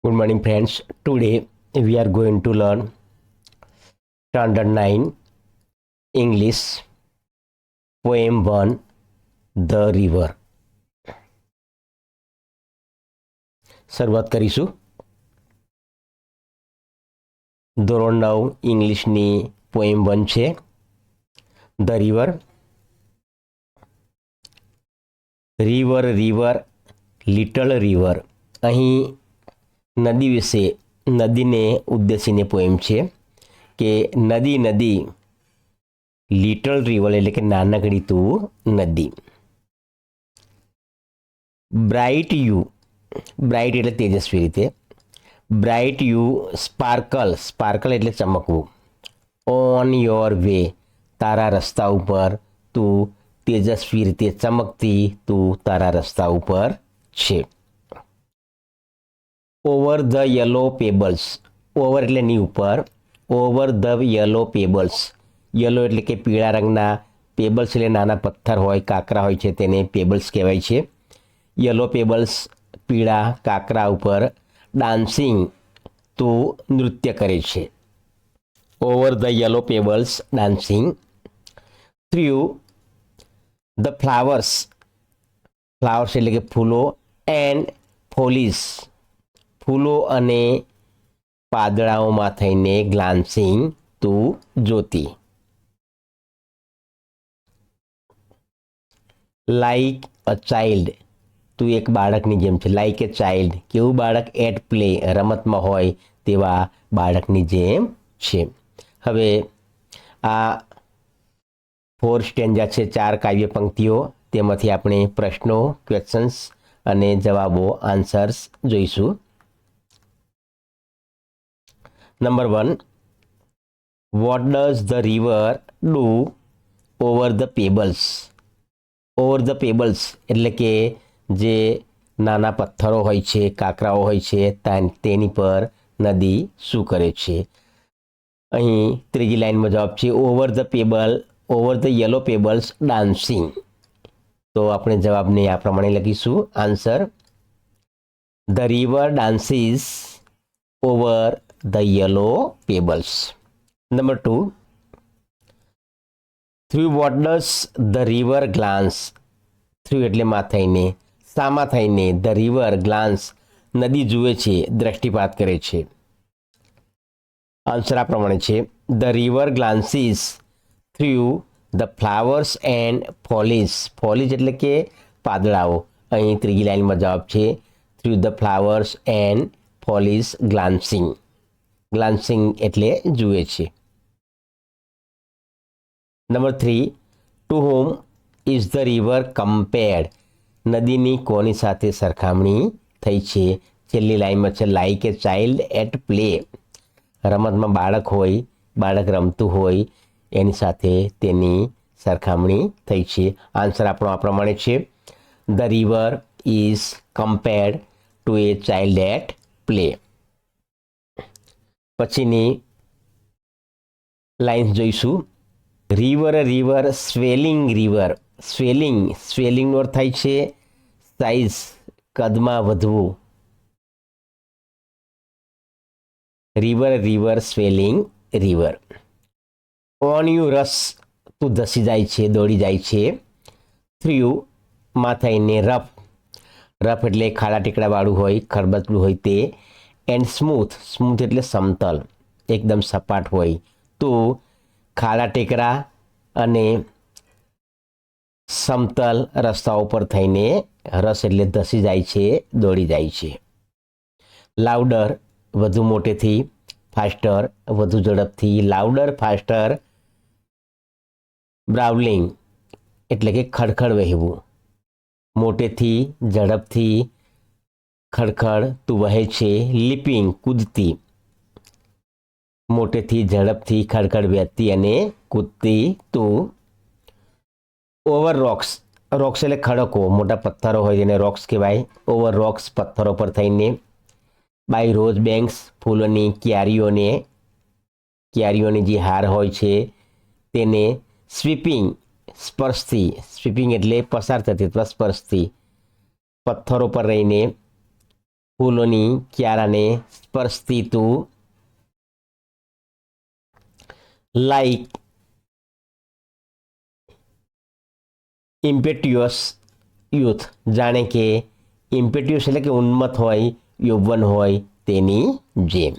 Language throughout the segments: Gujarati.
Good morning, friends. Today we are going to learn Standard 9 English Poem 1 The River. શરૂઆત કરીશું. ધોરણ 9 ઇંગ્લિશની પોએમ 1 છે the river. River river little river. અહીં નદી વિશે, નદીને ઉદ્દેશીને પોએમ છે કે નદી નદી લિટલ રિવર એટલે કે નાનકડી તું નદી. બ્રાઇટ યુ, બ્રાઇટ એટલે તેજસ્વી રીતે, બ્રાઇટ યુ સ્પાર્કલ, સ્પાર્કલ એટલે ચમકવું, ઓન યોર વે તારા રસ્તા ઉપર, તું તેજસ્વી રીતે ચમકતી તું તારા રસ્તા ઉપર છે. Over the yellow pebbles, over એટલે ની ઉપર, over the yellow pebbles, yellow એટલે કે પીળા રંગના, પેબલ્સ એટલે નાના પથ્થર હોય, કાંકરા હોય છે, તેને પેબલ્સ કહેવાય છે. યલો પેબલ્સ પીળા કાંકરા ઉપર ડાન્સિંગ તું નૃત્ય કરે છે. Over the yellow pebbles dancing. Through the flowers, flowers એટલે કે ફૂલો, એન્ડ ફોલીસ ફૂલો અને પાંદડાઓમાં થઈને ગ્લાન્સિંગ તું જોતી. લાઈક અ ચાઇલ્ડ તું એક બાળકની જેમ છે, લાઈક એ ચાઇલ્ડ કેવું બાળક, એટ પ્લે રમતમાં હોય તેવા બાળકની જેમ છે. હવે આ 4 સ્ટેન્જા છે, 4 કાવ્ય પંક્તિઓ, તેમાંથી આપણે પ્રશ્નો, ક્વેશ્ચન્સ અને જવાબો, આન્સર્સ જોઈશું. Number 1, what does the river do over the pebbles. Over the pebbles એટલે કે જે નાના પથ્થરો હોય છે, કાંકરાઓ હોય છે, તેની પર નદી શું કરે છે. અહીં ત્રીજી લાઈનમાં જવાબ છે over the payable, over the yellow pebbles dancing. તો આપણે જવાબને આ પ્રમાણે લખીશું. Answer, the river dances over the yellow pebbles. Number 2, through what does the river Glance. Through એટલે માં થઈને, સામાં થઈને, ધ રિવર ગ્લાન્સ નદી જુએ છે, દ્રષ્ટિપાત કરે છે. આન્સર આ પ્રમાણે છે, the river glances through the flowers and foliage. Foliage એટલે કે પાંદડાઓ. અહીં ત્રીજી લાઈનમાં જવાબ છે through the flowers and foliage glancing. Glancing એટલે જુએ છે. Number 3, to whom is the river compared. નદીની કોની સાથે સરખામણી થઈ છે. છેલ્લી લાઈનમાં છે like a child at play, રમતમાં બાળક હોય, બાળક રમતું હોય એની સાથે તેની સરખામણી થઈ છે. આન્સર આપણો આ પ્રમાણે છે, the river is compared to a child at play. પછીની લાઈન્સ જોઈશું. River river swelling river. Swelling, સ્વેલિંગનો અર્થ થાય છે સાઇઝ, કદમાં વધવું. River river swelling river. On you rush તું ધસી જાય છે, દોડી જાય છે. થ્રુ માં થઈને રફ, રફ એટલે ખાડા ટેકડાવાળું હોય, ખરબચડું હોય તે. એન્ડ સ્મૂથ, સ્મૂથ એટલે સમતલ, એકદમ સપાટ હોય. તો ખાડા ટેકરા અને સમતલ રસ્તાઓ પર થઈને રસ એટલે ધસી જાય છે, દોડી જાય છે. લાઉડર વધુ મોટેથી, ફાસ્ટર વધુ ઝડપથી, લાઉડર ફાસ્ટર બ્રાઉલિંગ એટલે કે ખડખડ વહેવું. મોટેથી, ઝડપથી, ખડખડ તું વહે છે. લીપિંગ કૂદતી, મોટેથી, ઝડપથી, ખડખડ વહેતી અને કૂદતી તું. ઓવર રોક્સ, રોક્સ એટલે ખડકો, મોટા પથ્થરો હોય જેને રોક્સ કહેવાય. ઓવર રોક્સ પથ્થરો પર થઈને. બાય રોઝ બેન્ક્સ ફૂલોની ક્યારીઓને, ક્યારીઓની જે હાર હોય છે તેને. સ્વીપિંગ સ્પર્શથી, સ્વીપિંગ એટલે પસાર થતી અથવા સ્પર્શથી, પથ્થરો પર રહીને ફૂલોની ક્યારાને સ્પર્શતી તું લાઈક ઇમ્પેટ્યુઅસ યુથ, જાણે કે ઇમ્પેટ્યુઅસ એટલે કે ઉન્મત્ત હોય, યૌવન હોય તેની જેમ.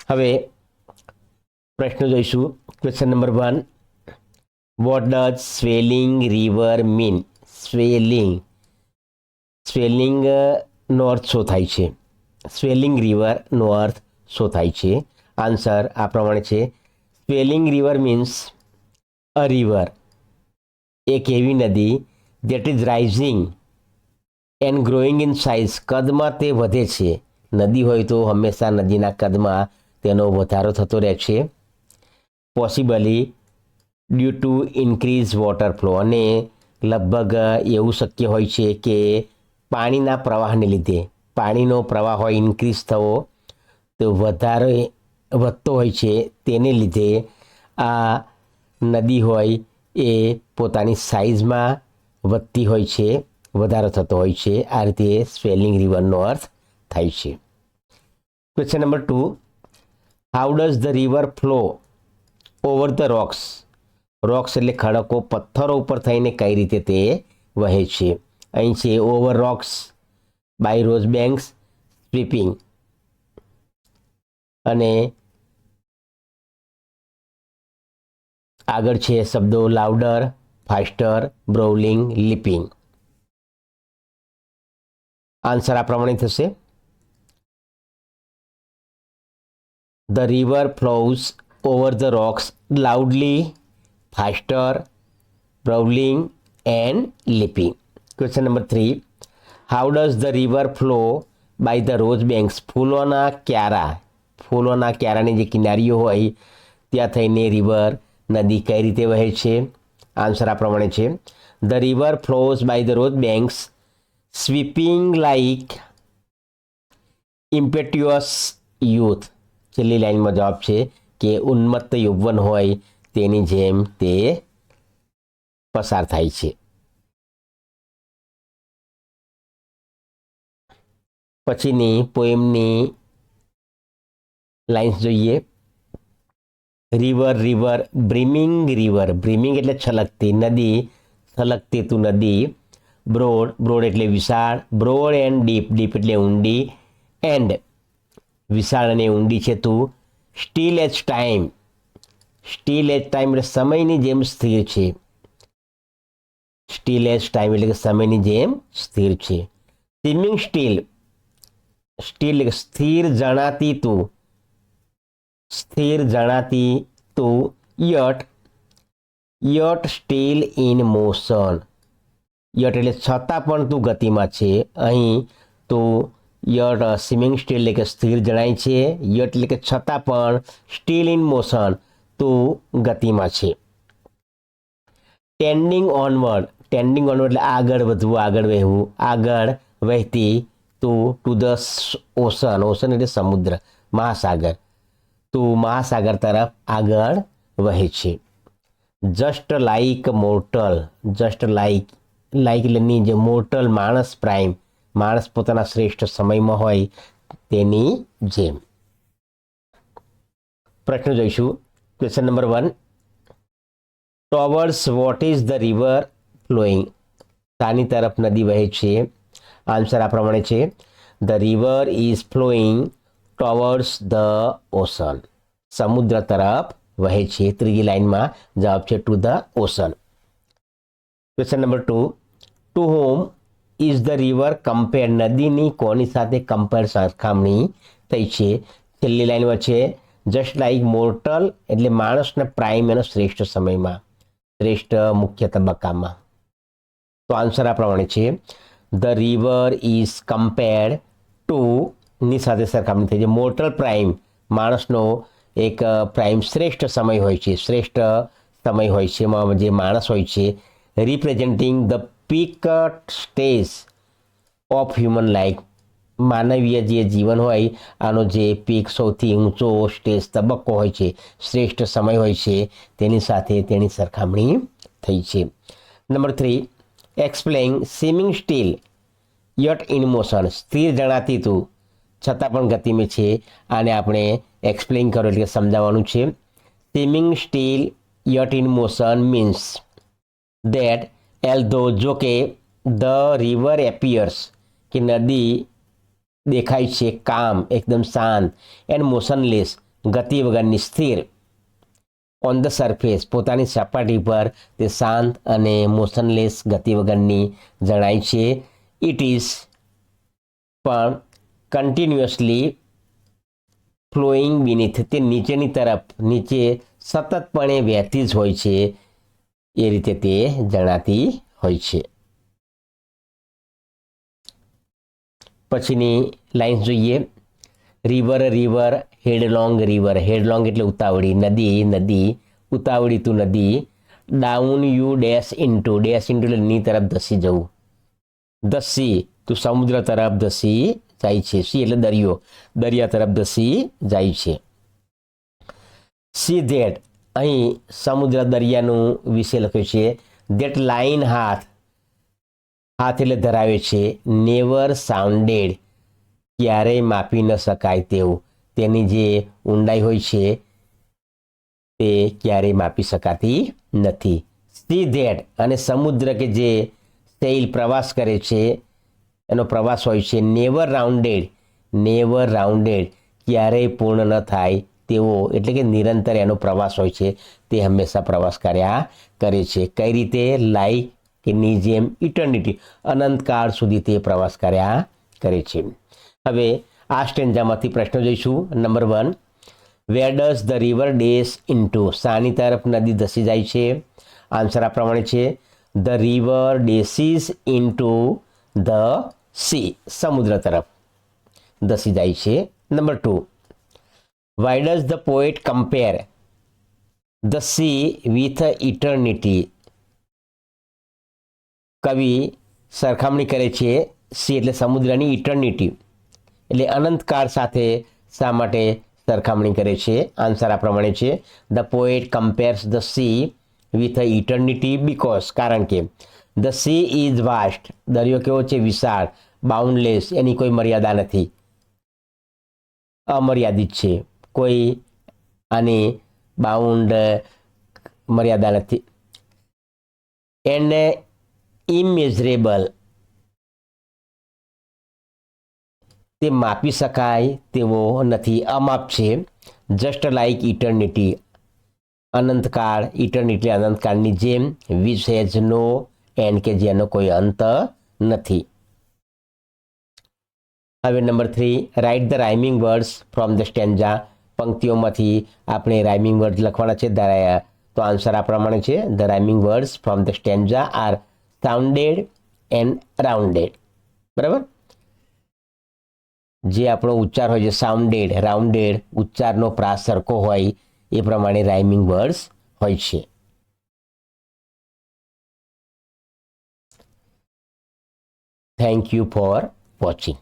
હવે પ્રશ્ન જોઈશું. Question number 1, what does swelling river mean? સ્વેલિંગનો અર્થ શું થાય છે? સ્વેલિંગ રિવરનો અર્થ શું થાય છે? આન્સર આ પ્રમાણે છે. Swelling river means a river, એક એવી નદી that is rising and growing in size, કદમાં તે વધે છે. નદી હોય તો હંમેશા નદીના કદમાં તેનો વધારો થતો રહે છે. Possibly due to increase water flow, અને લગભગ એવું શક્ય હોય છે કે પાણીના પ્રવાહને લીધે, પાણીનો પ્રવાહ હોય ઇન્ક્રીઝ થવો તો વધારે વધતો હોય છે, તેને લીધે આ નદી હોય એ પોતાની સાઇઝમાં વધતી હોય છે, વધારો થતો હોય છે. આ રીતે સ્વેલિંગ રિવરનો અર્થ થાય છે. Question number 2, how does the river flow over the rocks? Rocks એટલે ખડકો, પથ્થરો ઉપર થઈને કઈ રીતે તે વહે છે? અહીં છે over rocks, by rose banks, sweeping, અને આગળ છે શબ્દો louder, faster, brawling, leaping. Answer આ પ્રમાણે થશે. The river flows over the rocks loudly, faster, brawling and leaping. Question number 3, how does the river flow by the rose banks? ફૂલોના ક્યારાની જે કિનારીઓ હોય ત્યાં થઈને રિવર, નદી કઈ રીતે વહે છે? આન્સર આ પ્રમાણે છે. The river flows by the rose banks sweeping like impetuous youth. છેલ્લી લાઈનમાં જવાબ છે કે ઉન્મત્ત યૌવન હોય તેની જેમ તે પસાર થાય છે. પછીની પોએમની લાઇન્સ જોઈએ. રિવર રિવર બ્રિમિંગ એટલે છલકતી, નદી છલકતી તું નદી. બ્રોડ એટલે વિશાળ, બ્રોડ એન્ડ ડીપ એટલે ઊંડી, એન્ડ વિશાળ અને ઊંડી છે તું. સ્ટીલ એઝ ટાઈમ એટલે સમયની જેમ સ્થિર છે. સ્ટીલ એઝ ટાઈમ એટલે કે સમયની જેમ સ્થિર છે. સ્વિમિંગ સ્ટીલ એટલે સ્થિર જણાતી તું. Yet still in motion, yet એટલે છતાં પણ તું ગતિમાં છે. અહીં તું યટ સ્વિમિંગ સ્ટીલ એટલે કે સ્થિર જણાય છે, યટ એટલે કે છતાં પણ, સ્ટીલ ઇન મોશન તું ગતિમાં છે. ટેન્ડિંગ ઓનવર્ડ એટલે આગળ વધવું, આગળ વહેવું, આગળ વહેતી તું. ટુ ધ ઓશન એટલે સમુદ્ર, મહાસાગર, તું મહાસાગર તરફ આગળ વહે છે. જસ્ટ લાઇક મોર્ટલ એટલે જે મોર્ટલ માણસ, પ્રાઇમ માણસ પોતાના શ્રેષ્ઠ સમયમાં હોય તેની જેમ. પ્રશ્ન જોઈશું. Question number 1, towards what is the river flowing? શાની તરફ નદી વહે છે? આન્સર આ પ્રમાણે છે. The river is flowing towards the ocean, સમુદ્ર તરફ વહે છે. ત્રીજી લાઈનમાં જવાબ છે to the ocean. Question number 2, to whom is the river compare? નદીની કોની સાથે કમ્પેર, સરખામણી થઈ છે? છેલ્લી લાઈનમાં છે જસ્ટ લાઇક મોર્ટલ એટલે માણસને પ્રાઇમ એનો શ્રેષ્ઠ સમયમાં, શ્રેષ્ઠ મુખ્ય તબક્કામાં. તો આન્સર આ પ્રમાણે છે. The river is compared two ની સાથે સરખામણી થઈ છે. મોર્ટલ પ્રાઇમ માણસનો એક પ્રાઇમ શ્રેષ્ઠ સમય હોય છે, એમાં જે માણસ હોય છે, representing the peak stage of human life, માનવીય જે જીવન હોય આનો જે પીક સૌથી ઊંચો સ્ટેજ તબક્કો હોય છે, શ્રેષ્ઠ સમય હોય છે, તેની સાથે તેની સરખામણી થઈ છે. Number 3, explain swimming still yet in motion, સ્થિર જણાતી તું છતાં પણ ગતિમાં છે. આને આપણે એક્સપ્લેન કરો એટલે સમજાવવાનું છે. Swimming still yet in motion means that although, જો કે ધ રિવર એપિયર્સ, કે નદી દેખાય છે કામ, એકદમ શાંત, એન્ડ મોશનલેસ, ગતિ વગરની, સ્થિર, ઓન ધ સરફેસ, પોતાની સપાટી પર તે શાંત અને મોશનલેસ, ગતિ વગરની જણાય છે. ઇટ ઇઝ પણ કન્ટિન્યુઅસલી ફ્લોઈંગ બીનીથ, તે નીચેની તરફ, નીચે સતતપણે વહેતી જ હોય છે, એ રીતે તે જણાતી હોય છે. પછીની લાઈન જોઈએ. રિવર રિવર હેડલોંગ રિવર, હેડલોંગ એટલે ઉતાવળી, નદી નદી ઉતાવળી તું નદી. Down you dash into, dash into એટલે ની તરફ ધસી જવું. ધ સી, તું સમુદ્ર તરફ ધસી જાય છે. સી એટલે દરિયો, દરિયા તરફ ધસી જાય છે. સી ધેટ, અહીં સમુદ્ર દરિયાનું વિશે લખ્યું છે. ધેટ લાઇન હાથ, હાથ એટલે ધરાવે છે. નેવર સાઉન્ડેડ, ક્યારેય માપી ન શકાય તેવું, તેની જે ઊંડાઈ હોય છે તે ક્યારેય માપી શકાતી નથી. સી ધેટ, અને સમુદ્ર કે જે સેઇલ પ્રવાસ કરે છે, એનો પ્રવાસ હોય છે. નેવર રાઉન્ડેડ, નેવર રાઉન્ડેડ, ક્યારેય પૂર્ણ ન થાય તેવો, એટલે કે નિરંતર એનો પ્રવાસ હોય છે, તે હંમેશા પ્રવાસ કર્યા કરે છે. કઈ રીતે? લાઈક કે ની જેમ, ઇટર્નિટી, અનંતકાળ સુધી તે પ્રવાસ કર્યા કરે છે. હવે આ સ્ટેન્જામાંથી પ્રશ્ન જોઈશું. Number 1, where does the river dash into, શાની તરફ નદી ધસી જાય છે? આન્સર આ પ્રમાણે છે. The river dashes into the sea, સમુદ્ર તરફ ધસી જાય છે. Number 2, why does the poet compare the sea with eternity, કવિ સરખામણી કરે છે સી એટલે સમુદ્રની, ઇટર્નિટી એટલે અનંતકાળ સાથે શા માટે સરખામણી કરે છે? આન્સર આ પ્રમાણે છે. The poet compares the sea with eternity because, કારણ કે ધ સી ઇઝ વાસ્ટ, દરિયો કેવો છે? વિશાળ, બાઉન્ડલેસ, એની કોઈ મર્યાદા નથી, અમર્યાદિત છે, કોઈ આની બાઉન્ડ મર્યાદા નથી. એન્ડ ઇમેઝરેબલ, તે માપી શકાય તેવો નથી, અમાપ છે. જસ્ટ લાઇક ઇટર્નિટી, અનંતકાળ, ઇટર્નિટી અનંતકાળની જેમ. વિચ હેઝ નો એન્ડ, કે જેનો કોઈ અંત નથી. હવે number 3, write the rhyming words from the stanza, પંક્તિઓમાંથી આપણે રાઇમિંગ વર્ડ લખવાના છે. તો આન્સર આ પ્રમાણે છે. The rhyming words from the stanza are sounded and rounded. બરાબર, જે આપણો ઉચ્ચાર હોય છે સાઉન્ડેડ, રાઉન્ડેડ, ઉચ્ચારનો પ્રાસ સરખો હોય એ પ્રમાણે રાઇમિંગ વર્ડ્સ હોય છે. Thank you for watching.